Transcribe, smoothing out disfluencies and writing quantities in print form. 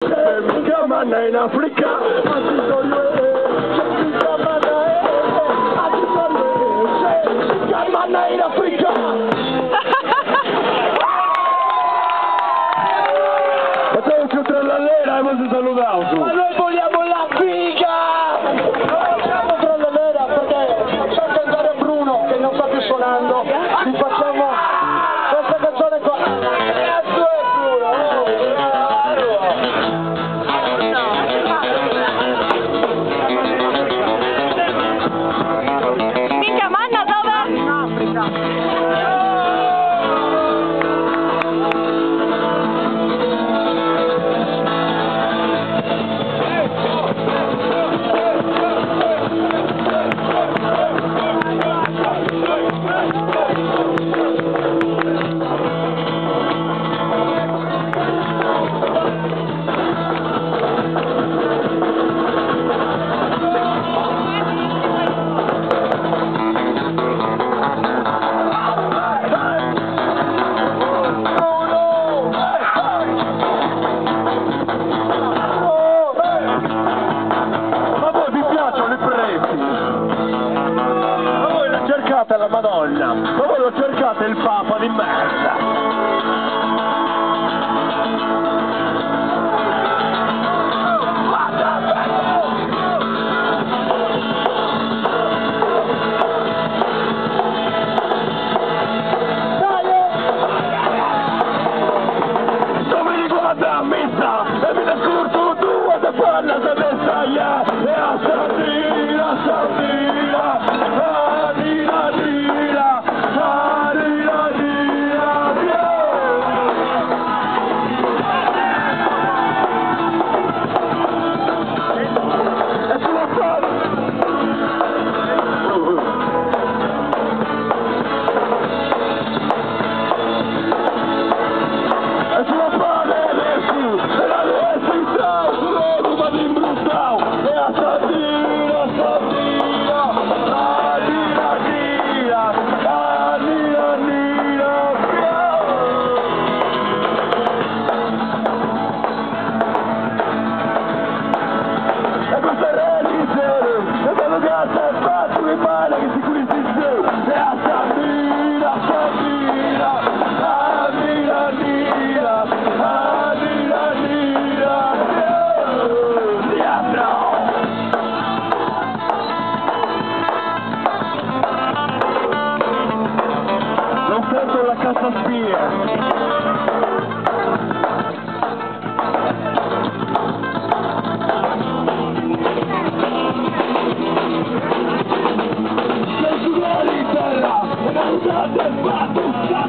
Mica manna in Africa, manna in Africa. Facciamo più trallallera e poi si salutiamo. Ma noi vogliamo la figa! Non siamo trallallera perché c'è il cantare Bruno che non sta più suonando. Ci facciamo questa canzone qua. Cazzo è Bruno? Minchia, manna dove? In Africa. La Madonna, ma voi lo cercate il Papa di merda. Dove li guarda a messa e mi nascosto tu a parla se ne staglia e a Sardina, Sardina. Sento la cassa spia. Sei sulla terra, e non usate il fatto.